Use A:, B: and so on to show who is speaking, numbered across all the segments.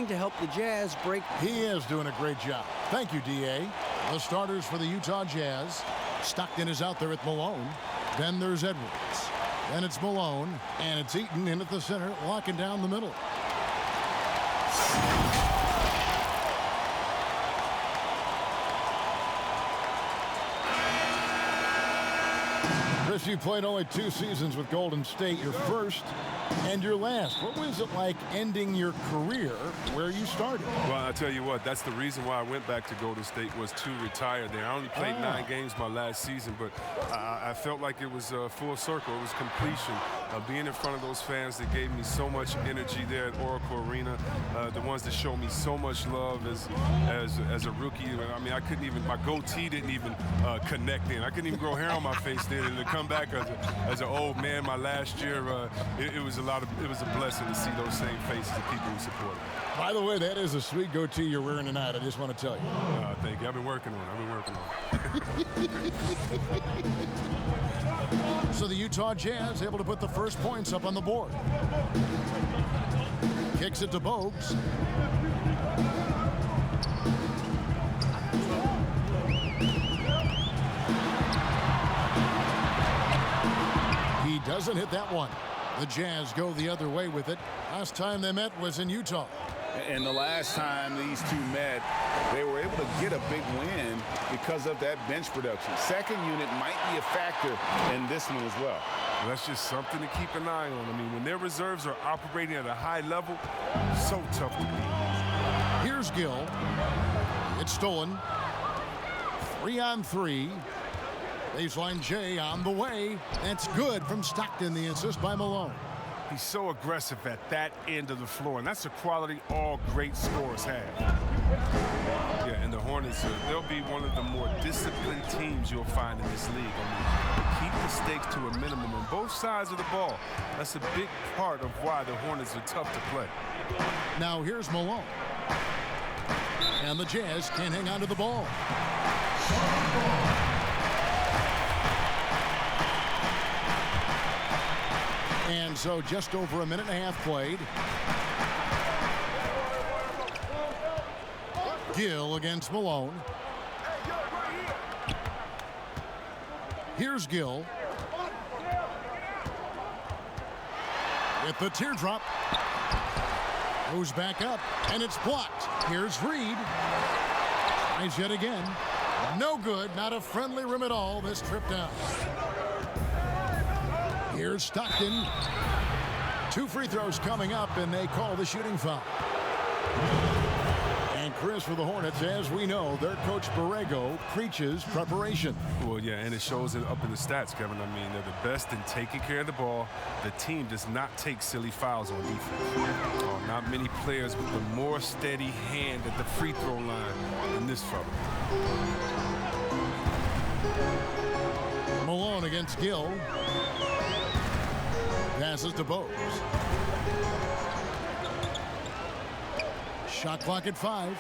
A: trying to help the Jazz break.
B: He is doing a great job. Thank you, D.A. The starters for the Utah Jazz. Stockton is out there at Malone. Then there's Edwards. Then it's Malone. And it's Eaton in at the center, locking down the middle. Chris, you played only 2 seasons with Golden State, your first and your last. What was it like ending your career where you started?
C: Well, I'll tell you what, that's the reason why I went back to Golden State, was to retire there. I only played 9 games my last season, but I felt like it was full circle. It was completion. Being in front of those fans that gave me so much energy there at Oracle Arena, the ones that showed me so much love as a rookie. I mean, I couldn't even, my goatee didn't even connect in. I couldn't even grow hair on my face then. And to come back as an old man my last year, it was a blessing to see those same faces of people who supported me.
B: By the way, that is a sweet goatee you're wearing tonight. I just want to tell you.
C: Thank you. I've been working on it.
B: So the Utah Jazz able to put the first points up on the board. Kicks it to Bogues. He doesn't hit that one. The Jazz go the other way with it. Last time they met was in Utah.
D: And the last time these two met, they were able to get a big win because of that bench production. Second unit might be a factor in this one as well.
C: That's just something to keep an eye on. I mean, when their reserves are operating at a high level, so tough to beat.
B: Here's Gill. It's stolen. 3-on-3. Baseline J on the way. That's good from Stockton, the assist by Malone.
C: He's so aggressive at that end of the floor, and that's a quality all great scorers have. Yeah, and the Hornets, they'll be one of the more disciplined teams you'll find in this league. I mean, keep mistakes to a minimum on both sides of the ball. That's a big part of why the Hornets are tough to play.
B: Now here's Malone. And the Jazz can't hang on to the ball. And so just over a minute and a half played. Gill against Malone. Here's Gill. With the teardrop. Goes back up, and it's blocked. Here's Reed. Tries yet again. No good. Not a friendly rim at all this trip down. Here's Stockton. 2 free throws coming up, and they call the shooting foul. And Chris, for the Hornets, as we know, their coach Borrego preaches preparation.
C: Well, yeah, and it shows it up in the stats, Kevin. I mean, they're the best in taking care of the ball. The team does not take silly fouls on defense. Oh, not many players with a more steady hand at the free throw line than this fella.
B: Malone against Gill. Passes to Bogues. Shot clock at 5.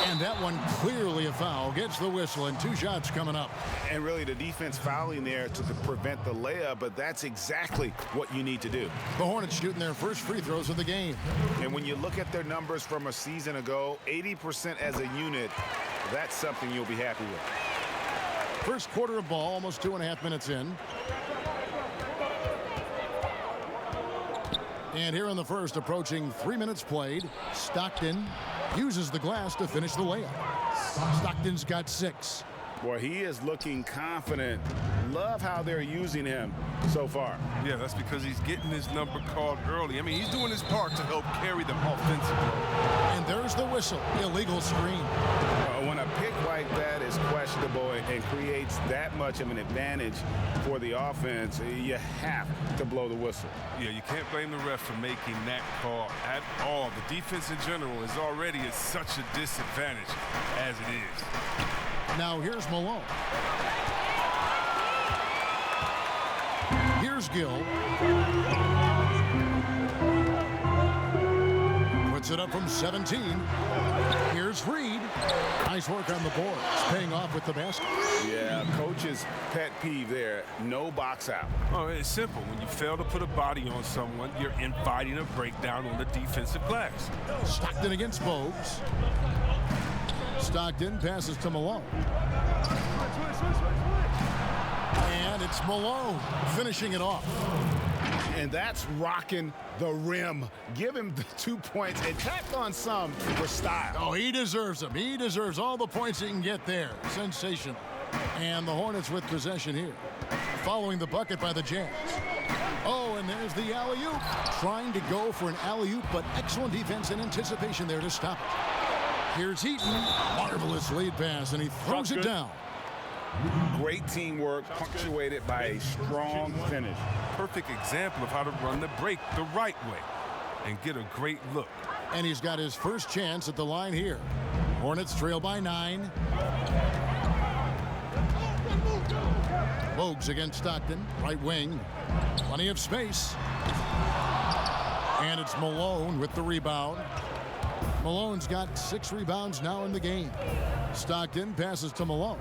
B: And that one clearly a foul. Gets the whistle, and 2 shots coming up.
D: And really the defense fouling there to prevent the layup, but that's exactly what you need to do.
B: The Hornets shooting their first free throws of the game.
D: And when you look at their numbers from a season ago, 80% as a unit, that's something you'll be happy with.
B: First quarter of ball, almost 2.5 minutes in. And here in the first, approaching 3 minutes played, Stockton uses the glass to finish the layup. Stockton's got 6.
D: Boy, he is looking confident. Love how they're using him so far.
C: Yeah, that's because he's getting his number called early. I mean, he's doing his part to help carry them offensively.
B: And there's the whistle. Illegal screen.
D: When a pick like that is questionable and creates that much of an advantage for the offense, you have to blow the whistle.
C: Yeah, you can't blame the ref for making that call at all. The defense in general is already at such a disadvantage as it is.
B: Now here's Malone. Here's Gill. Puts it up from 17. Here's Here's Reed. Nice work on the board. It's paying off with the basket.
D: Yeah, coach's pet peeve there. No box out.
C: Oh, it's simple. When you fail to put a body on someone, you're inviting a breakdown on the defensive glass.
B: Stockton against Bogues. Stockton passes to Malone. And it's Malone finishing it off.
D: And that's rocking the rim. Give him the 2 points and tack on some for style.
B: Oh, he deserves them. He deserves all the points he can get there. Sensational. And the Hornets with possession here. Following the bucket by the Jazz. Oh, and there's the alley-oop. Trying to go for an alley-oop, but excellent defense and anticipation there to stop it. Here's Heaton. Marvelous lead pass, and he throws it down.
D: Great teamwork, punctuated by a strong finish.
C: Perfect example of how to run the break the right way and get a great look.
B: And he's got his first chance at the line here. Hornets trail by 9. Bogues against Stockton, right wing. Plenty of space. And it's Malone with the rebound. Malone's got 6 rebounds now in the game. Stockton passes to Malone.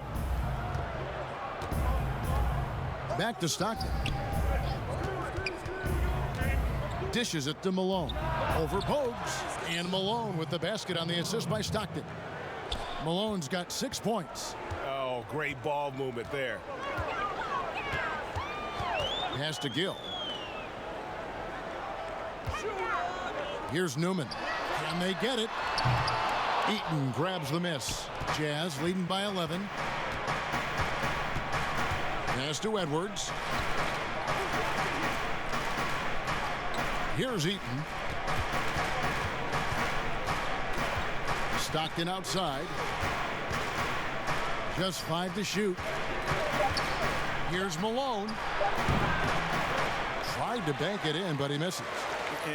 B: Back to Stockton. Dishes it to Malone. Over Bogues. And Malone with the basket on the assist by Stockton. Malone's got 6 points.
D: Oh, great ball movement there.
B: Pass to Gill. Here's Newman. Can they get it? Eaton grabs the miss. Jazz leading by 11. Pass to Edwards. Here's Eaton. Stockton outside. Just 5 to shoot. Here's Malone. Tried to bank it in, but he misses.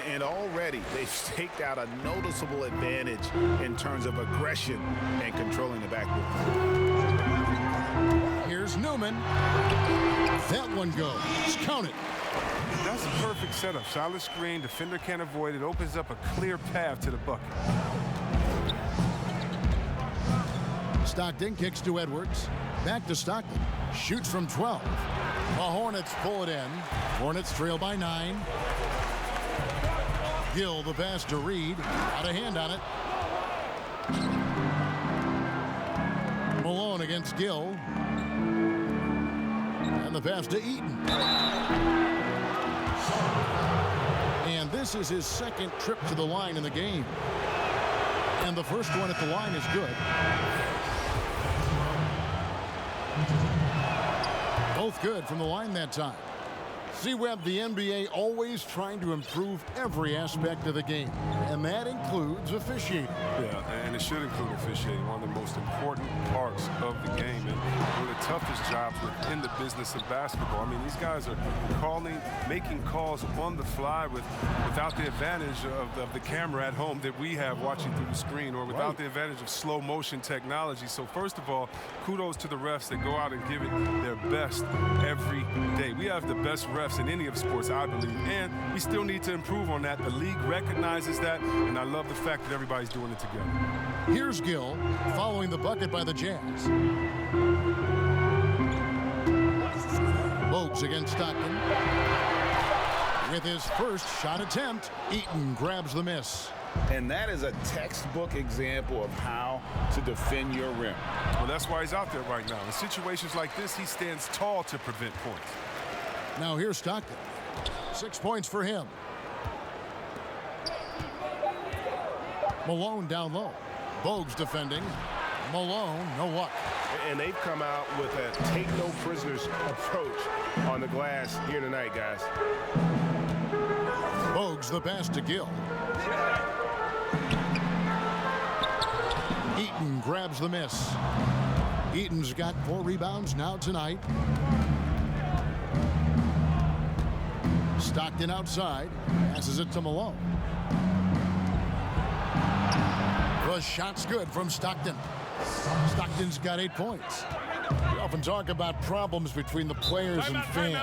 D: And already they've staked out a noticeable advantage in terms of aggression and controlling the backboard.
B: Here's Newman. That one goes. Count it.
C: That's a perfect setup. Solid screen, defender can't avoid it. Opens up a clear path to the bucket.
B: Stockton kicks to Edwards. Back to Stockton. Shoots from 12. The Hornets pull it in. Hornets trail by 9. Gill the pass to Reed. Got a hand on it. Malone against Gill. And the pass to Eaton. And this is his second trip to the line in the game. And the first one at the line is good. Both good from the line that time. See, Webb, the NBA always trying to improve every aspect of the game, and that includes officiating.
C: Yeah, and it should include officiating, one of the most important parts of the game, and one of the toughest jobs within the business of basketball. I mean, these guys are making calls on the fly without the advantage of the camera at home that we have watching through the screen, or without the advantage of slow motion technology. So first of all, kudos to the refs that go out and give it their best every day. We have the best refs in any of sports, I believe, and we still need to improve on that. The league recognizes that, and I love the fact that everybody's doing it together.
B: Here's Gill following the bucket by the Jazz. Bogues against Stockton. With his first shot attempt, Eaton grabs the miss.
D: And that is a textbook example of how to defend your rim.
C: Well, that's why he's out there right now. In situations like this, he stands tall to prevent points.
B: Now here's Stockton. 6 points for him. Malone down low. Bogues defending. Malone, no luck.
A: And they've come out with a take no prisoners approach on the glass here tonight, guys.
B: Bogues the pass to Gill. Eaton grabs the miss. Eaton's got 4 rebounds now tonight. Stockton outside. Passes it to Malone. The shot's good from Stockton. Stockton's got 8 points. We often talk about problems between the players and fans.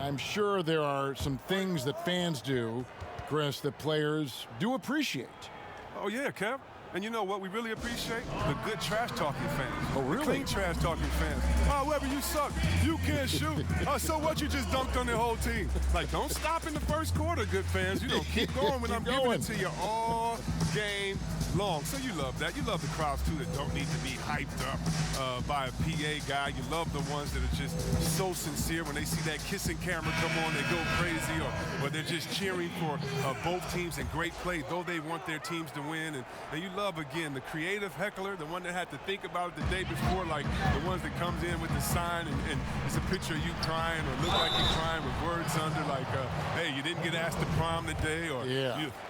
B: I'm sure there are some things that fans do, Chris, that players do appreciate.
C: Oh, yeah, Kev. And you know what we really appreciate? The good trash-talking fans.
B: Oh, really?
C: The clean trash-talking fans. Oh, Weber, you suck. You can't shoot. Oh, so what? You just dunked on the whole team. Like, don't stop in the first quarter, good fans. You know, keep going when I'm giving it to you all game long. So you love that. You love the crowds, too, that don't need to be hyped up by a PA guy. You love the ones that are just so sincere. When they see that kissing camera come on, they go crazy, or they're just cheering for both teams and great play, though they want their teams to win. And you love, again, the creative heckler, the one that had to think about it the day before, like the ones that comes in with the sign and it's a picture of you crying or look like you're crying with words under, like, hey, you didn't get asked to prom today, or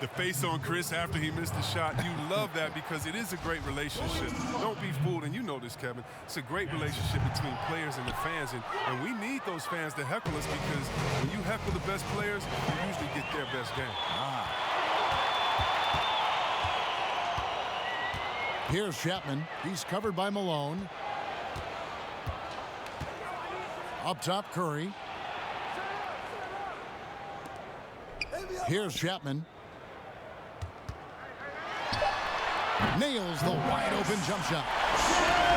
C: the face on Chris after he missed the shot. You love that because it is a great relationship. Don't be fooled, and you know this, Kevin. It's a great relationship between players and the fans, and we need those fans to heckle us, because when you heckle the best players, you usually get their best game.
B: Here's Chapman. He's covered by Malone. Up top, Curry. Here's Chapman. Nails the wide-open jump shot.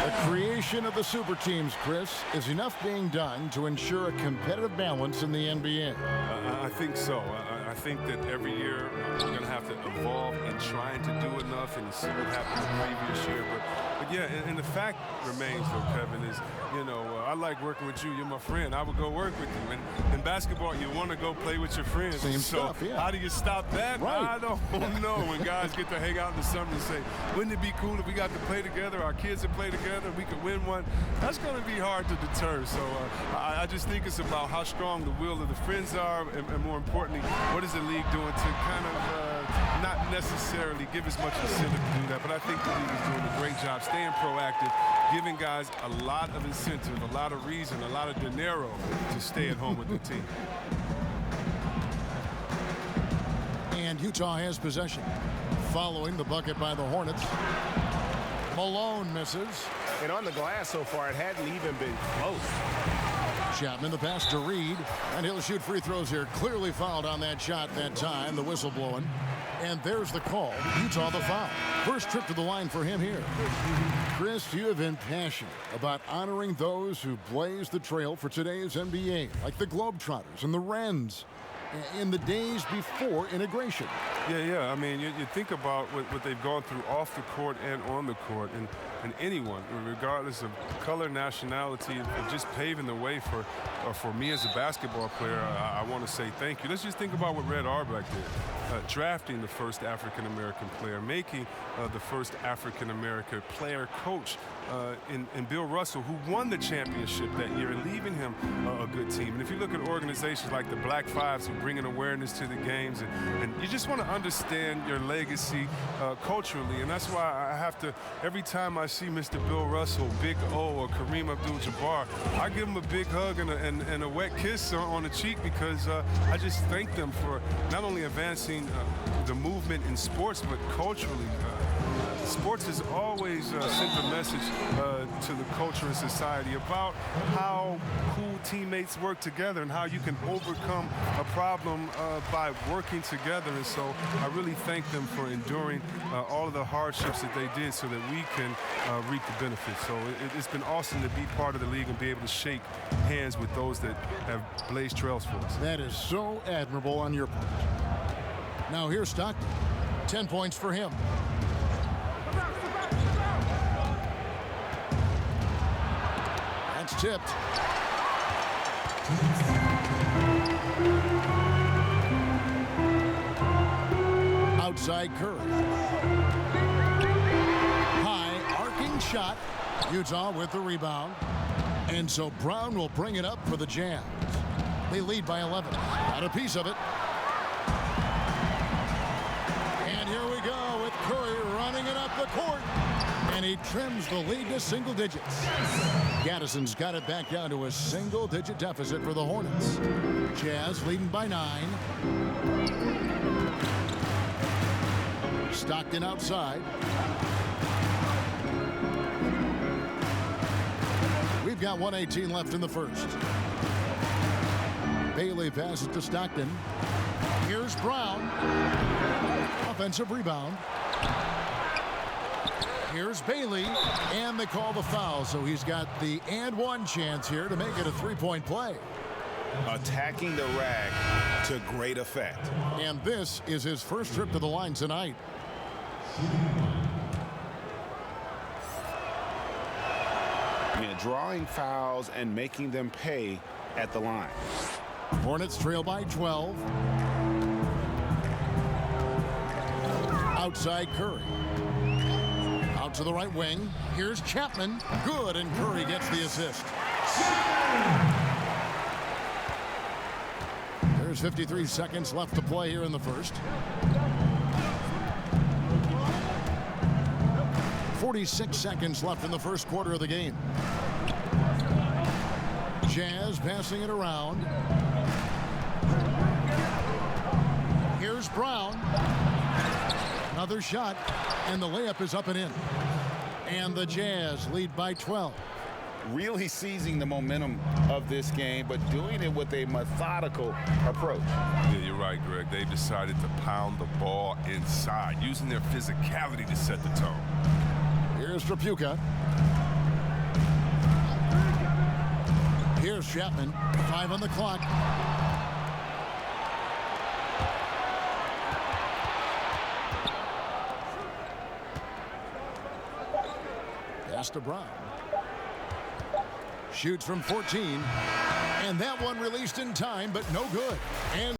B: The creation of the super teams, Chris, is enough being done to ensure a competitive balance in the NBA.
C: I think so. I think that every year we're going to have to evolve in trying to do enough and see what happened the previous year. But yeah, and the fact remains, though, Kevin, is, you know, I like working with you. You're my friend. I would go work with you. And in basketball, you want to go play with your friends.
B: Same stuff, yeah.
C: How do you stop that?
B: Right.
C: I don't know. When guys get to hang out in the summer and say, wouldn't it be cool if we got to play together, our kids would play together, we could win one? That's going to be hard to deter. So I just think it's about how strong the will of the friends are, and more importantly, what is the league doing to kind of not necessarily give as much incentive to do that. But I think the league is doing a great job staying proactive, giving guys a lot of incentive, a lot of reason, a lot of dinero to stay at home with the team.
B: And Utah has possession. Following the bucket by the Hornets. Malone misses.
A: And on the glass so far, it hadn't even been close.
B: Chapman, the pass to Reed, and he'll shoot free throws here. Clearly fouled on that shot that time, the whistle blowing. And there's the call. Utah the foul. First trip to the line for him here. Chris, you have been passionate about honoring those who blazed the trail for today's NBA, like the Globetrotters and the Wrens in the days before integration.
C: Yeah. I mean, you think about what they've gone through off the court and on the court, and anyone, regardless of color, nationality, of just paving the way for me as a basketball player. I want to say thank you. Let's just think about what Red Auerbach did. Drafting the first African-American player, making the first African-American player coach in Bill Russell, who won the championship that year, and leaving him a good team. And if you look at organizations like the Black Fives, who bring an awearness to the games, and you just want to understand your legacy culturally. And that's why I have to, every time I see Mr. Bill Russell, Big O, or Kareem Abdul-Jabbar, I give them a big hug and a wet kiss on the cheek, because I just thank them for not only advancing the movement in sports, but culturally. Sports has always sent a message to the culture and society about how cool teammates work together and how you can overcome a problem by working together. And so I really thank them for enduring all of the hardships that they did so that we can reap the benefits. So it's been awesome to be part of the league and be able to shake hands with those that have blazed trails for us.
B: That is so admirable on your part. Now here's Stockton. 10 points for him. That's tipped. Outside Curry. High arcing shot. Utah with the rebound. And so Brown will bring it up for the Jazz. They lead by 11. Got a piece of it. And here we go with Curry running it up the court. And he trims the lead to single digits. Gaddison's got it back down to a single-digit deficit for the Hornets. Jazz leading by 9. Stockton outside. We've got 1:18 left in the first. Bailey passes to Stockton. Here's Brown. Offensive rebound. Here's Bailey, and they call the foul, so he's got the and one chance here to make it a three-point play.
D: Attacking the rack to great effect.
B: And this is his first trip to the line tonight.
D: Yeah, drawing fouls and making them pay at the line.
B: Hornets trail by 12. Outside Curry. Out to the right wing. Here's Chapman. Good, and Curry gets the assist. There's 53 seconds left to play here in the first. 46 seconds left in the first quarter of the game. Jazz passing it around. Here's Brown. Another shot, and the layup is up and in. And the Jazz lead by 12.
D: Really seizing the momentum of this game, but doing it with a methodical approach.
C: Yeah, you're right, Greg. They decided to pound the ball inside, using their physicality to set the tone.
B: Here's Trapuka. Here's Chapman. 5 on the clock. Pass to Brown. Shoots from 14. And that one released in time, but no good. And